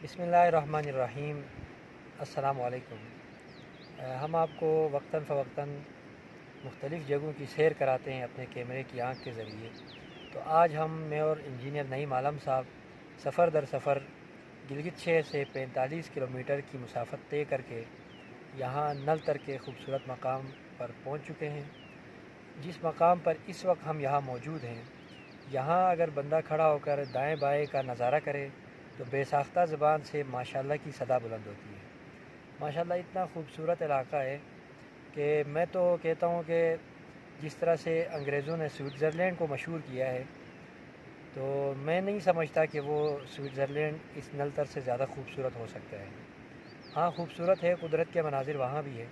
बिस्मिल्लाहिर्रहमानिर्रहीम। अस्सलाम वालेकुम। हम आपको वक्तन फ़वक्तन मुख्तलिफ़ जगहों की सैर कराते हैं अपने कैमरे की आँख के ज़रिए। तो आज मैं और इंजीनियर नईम आलम साहब सफ़र दर सफ़र गिलगित शहर से 45 किलोमीटर की मुसाफत तय करके यहाँ नलतर के ख़ूबसूरत मकाम पर पहुँच चुके हैं। जिस मकाम पर इस वक्त हम यहाँ मौजूद हैं, यहाँ अगर बंदा खड़ा होकर दाएं बाएं का नज़ारा करे तो बेसाख्ता ज़बान से माशाल्लाह की सदा बुलंद होती है। माशाल्लाह इतना ख़ूबसूरत इलाका है कि मैं तो कहता हूँ कि जिस तरह से अंग्रेज़ों ने स्विट्ज़रलैंड को मशहूर किया है, तो मैं नहीं समझता कि वो स्विट्ज़रलैंड इस नलतर से ज़्यादा खूबसूरत हो सकता है। हाँ, खूबसूरत है, कुदरत के मनाजिर वहाँ भी है,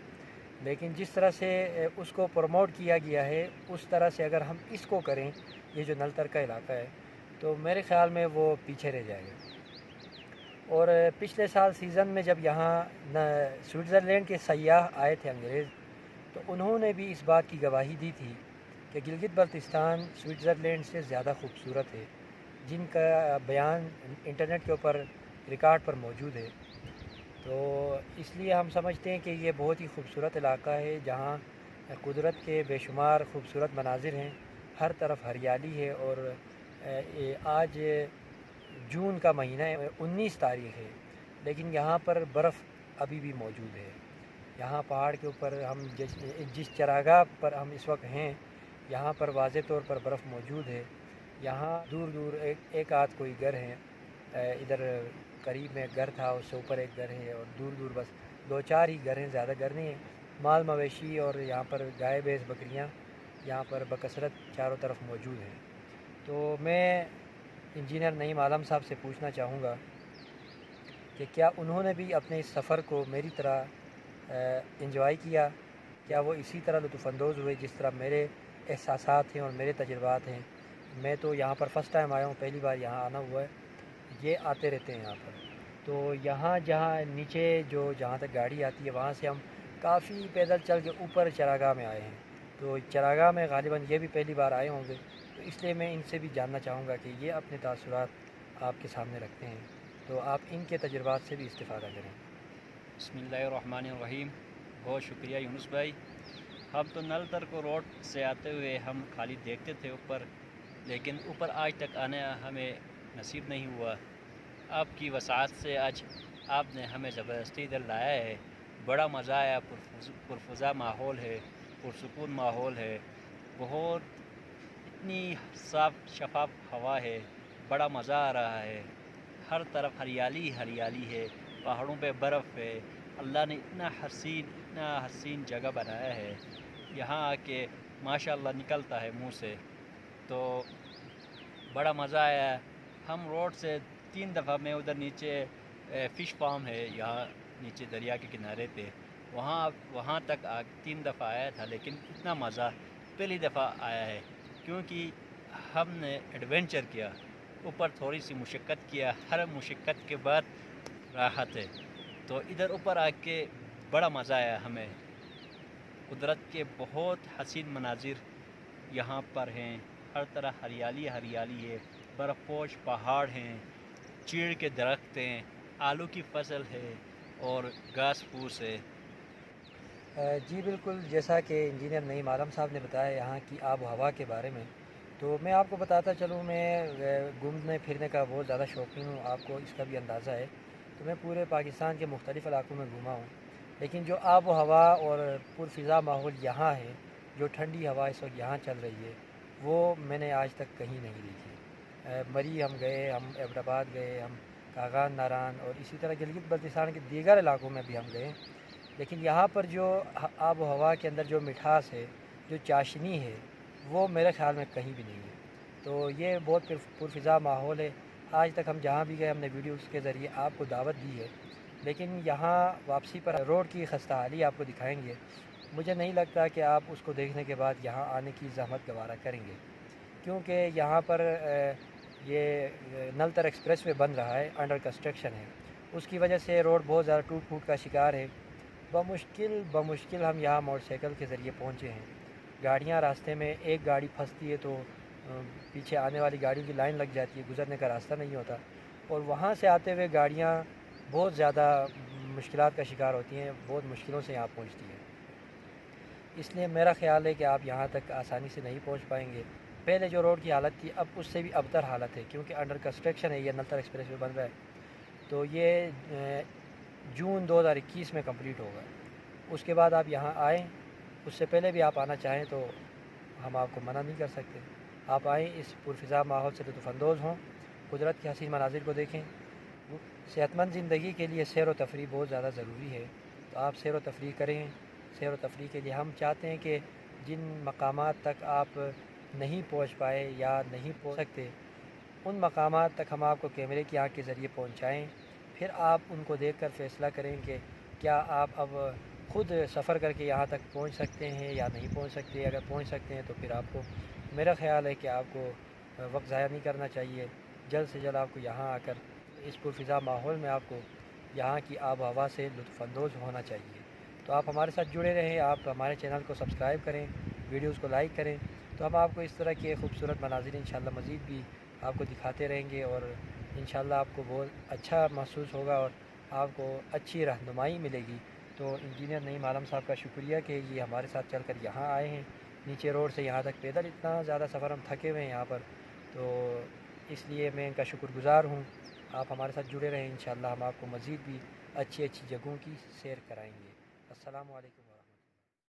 लेकिन जिस तरह से उसको प्रमोट किया गया है, उस तरह से अगर हम इसको करें, ये जो नलतर का इलाका है, तो मेरे ख़्याल में वो पीछे रह जाएगा। और पिछले साल सीज़न में जब यहाँ स्विट्ज़रलैंड के सयाह आए थे अंग्रेज़, तो उन्होंने भी इस बात की गवाही दी थी कि गिलगित बल्तिस्तान स्विट्ज़रलैंड से ज़्यादा खूबसूरत है, जिनका बयान इंटरनेट के ऊपर रिकॉर्ड पर मौजूद है। तो इसलिए हम समझते हैं कि ये बहुत ही खूबसूरत इलाका है, जहाँ कुदरत के बेशुमार खूबसूरत मनाजिर हैं, हर तरफ हरियाली है। और आज जून का महीना है, 19 तारीख़ है, लेकिन यहाँ पर बर्फ़ अभी भी मौजूद है। यहाँ पहाड़ के ऊपर हम जिस चरागाह पर हम इस वक्त हैं, यहाँ पर वाज़े तौर पर बर्फ़ मौजूद है। यहाँ दूर दूर एक आध कोई घर हैं, इधर करीब में घर था, उससे ऊपर एक घर है, और दूर दूर बस दो चार ही घर हैं, ज़्यादा घर नहीं है। माल मवेशी और यहाँ पर गाय भैंस बकरियाँ यहाँ पर बकसरत चारों तरफ मौजूद हैं। तो मैं इंजीनियर नईम आलम साहब से पूछना चाहूँगा कि क्या उन्होंने भी अपने इस सफ़र को मेरी तरह इंजॉय किया, क्या वो इसी तरह लुत्फ़अंदोज़ हुए जिस तरह मेरे एहसासात हैं और मेरे तजुर्बात हैं। मैं तो यहाँ पर फ़र्स्ट टाइम आया हूँ, पहली बार यहाँ आना हुआ है, ये आते रहते हैं यहाँ पर। तो यहाँ जहाँ नीचे जहाँ तक गाड़ी आती है, वहाँ से हम काफ़ी पैदल चल के ऊपर चरागाह में आए हैं। तो चरागाह में ग़ालिबन ये भी पहली बार आए होंगे, तो इसलिए मैं इनसे भी जानना चाहूँगा कि ये अपने तासुरात आपके सामने रखते हैं, तो आप इनके तजुर्बात से भी इस्तिफ़ादा करें। बिस्मिल्लाहिर्रहमानिर्रहीम। बहुत शुक्रिया यूनुस भाई। हम तो नलतर को रोड से आते हुए हम खाली देखते थे ऊपर, लेकिन ऊपर आज तक आने हमें नसीब नहीं हुआ। आपकी वसाअत से आज आपने हमें ज़बरदस्ती इधर लाया है। बड़ा मज़ा आया, पुरफ़ुज़ा माहौल है, पुरसुकून माहौल है, बहुत इतनी साफ़ शफाफ हवा है, बड़ा मज़ा आ रहा है। हर तरफ हरियाली हरियाली है, पहाड़ों पे बर्फ़ है। अल्लाह ने इतना हसीन जगह बनाया है, यहाँ आके माशाअल्लाह निकलता है मुंह से। तो बड़ा मज़ा आया। हम रोड से 3 दफ़ा में उधर नीचे फ़िश फार्म है, यहाँ नीचे दरिया के किनारे पे, वहाँ तक 3 दफ़ा आया था, लेकिन इतना मज़ा पहली दफ़ा आया है, क्योंकि हमने एडवेंचर किया, ऊपर थोड़ी सी मुशक्क़त किया, हर मुशक्क़त के बाद राहत है। तो इधर ऊपर आके बड़ा मज़ा आया हमें। कुदरत के बहुत हसीन मनाजिर यहाँ पर हैं, हर तरह हरियाली हरियाली है, बर्फ़पोश पहाड़ हैं, चीड़ के दरख्त हैं, आलू की फसल है और घास फूस है। जी बिल्कुल, जैसा कि इंजीनियर नईम आलम साहब ने बताया यहाँ की आब हवा के बारे में, तो मैं आपको बताता चलूँ, मैं घूमने फिरने का बहुत ज़्यादा शौकीन हूँ, आपको इसका भी अंदाज़ा है। तो मैं पूरे पाकिस्तान के मुख्तलिफ़ इलाकों में घूमा हूँ, लेकिन जो आब हवा और पुरफ़िज़ा माहौल यहाँ है, जो ठंडी हवा इस वक्त यहाँ चल रही है, वो मैंने आज तक कहीं नहीं देखी। मरी हम गए, हम एबटाबाद गए, हम कागान नारान, और इसी तरह गिलगित बल्तिस्तान के दीगर इलाकों में भी हम गए, लेकिन यहाँ पर जो आब हवा के अंदर जो मिठास है, जो चाशनी है, वो मेरे ख़्याल में कहीं भी नहीं है। तो ये बहुत पुरफ़िज़ा माहौल है। आज तक हम जहाँ भी गए, हमने वीडियोज़ के ज़रिए आपको दावत दी है, लेकिन यहाँ वापसी पर रोड की खस्ताहाली आपको दिखाएंगे। मुझे नहीं लगता कि आप उसको देखने के बाद यहाँ आने की ज़हमत गवारा करेंगे, क्योंकि यहाँ पर ये नलतर एक्सप्रेस वे बन रहा है, अंडर कंस्ट्रक्शन है, उसकी वजह से रोड बहुत ज़्यादा टूट फूट का शिकार है। बमुश्किल हम यहाँ मोटरसाइकिल के ज़रिए पहुँचे हैं। गाड़ियाँ रास्ते में, एक गाड़ी फंसती है तो पीछे आने वाली गाड़ियों की लाइन लग जाती है, गुज़रने का रास्ता नहीं होता, और वहाँ से आते हुए गाड़ियाँ बहुत ज़्यादा मुश्किलात का शिकार होती हैं, बहुत मुश्किलों से यहाँ पहुँचती हैं। इसलिए मेरा ख़्याल है कि आप यहाँ तक आसानी से नहीं पहुँच पाएंगे। पहले जो रोड की हालत थी अब उससे भी अबतर हालत है, क्योंकि अंडर कंस्ट्रक्शन है, ये नलतर एक्सप्रेस वे बन रहा है, तो ये जून 2021 में कंप्लीट होगा। उसके बाद आप यहाँ आएँ, उससे पहले भी आप आना चाहें तो हम आपको मना नहीं कर सकते। आप आएँ, इस पुरफ़िज़ा माहौल से लुत्फ़अंदोज़ हों, कुदरत के हसीन मनाज़िर को देखें। सेहतमंद ज़िंदगी के लिए सैर व तफरीह बहुत ज़्यादा ज़रूरी है, तो आप सैर व तफरीह करें। सैर व तफरीह के लिए हम चाहते हैं कि जिन मकामात तक आप नहीं पहुँच पाए या नहीं पहुँच सकते, उन मकामात तक हम आपको कैमरे की आँख के ज़रिए पहुँचाएँ। फिर आप उनको देखकर फ़ैसला करें कि क्या आप अब ख़ुद सफ़र करके यहाँ तक पहुँच सकते हैं या नहीं पहुँच सकते। अगर पहुँच सकते हैं तो फिर आपको, मेरा ख़्याल है कि आपको वक्त ज़ाया नहीं करना चाहिए। जल्द से जल्द आपको यहाँ आकर इस पुरफ़िज़ा माहौल में आपको यहाँ की आब हवा से लुत्फ़अंदोज़ होना चाहिए। तो आप हमारे साथ जुड़े रहें, आप हमारे चैनल को सब्सक्राइब करें, वीडियोज़ को लाइक करें, तो हम आपको इस तरह के खूबसूरत मनाज़िर इंशाअल्लाह मज़ीद भी आपको दिखाते रहेंगे और इंशाअल्लाह आपको बहुत अच्छा महसूस होगा और आपको अच्छी रहनुमाई मिलेगी। तो इंजीनियर नईम आलम साहब का शुक्रिया कि ये हमारे साथ चलकर यहाँ आए हैं, नीचे रोड से यहाँ तक पैदल इतना ज़्यादा सफ़र, हम थके हुए हैं यहाँ पर, तो इसलिए मैं इनका शुक्रगुज़ार हूँ। आप हमारे साथ जुड़े रहें, इंशाअल्लाह हम आपको मज़ीद भी अच्छी अच्छी जगहों की सैर कराएँगे। अस्सलामु अलैकुम।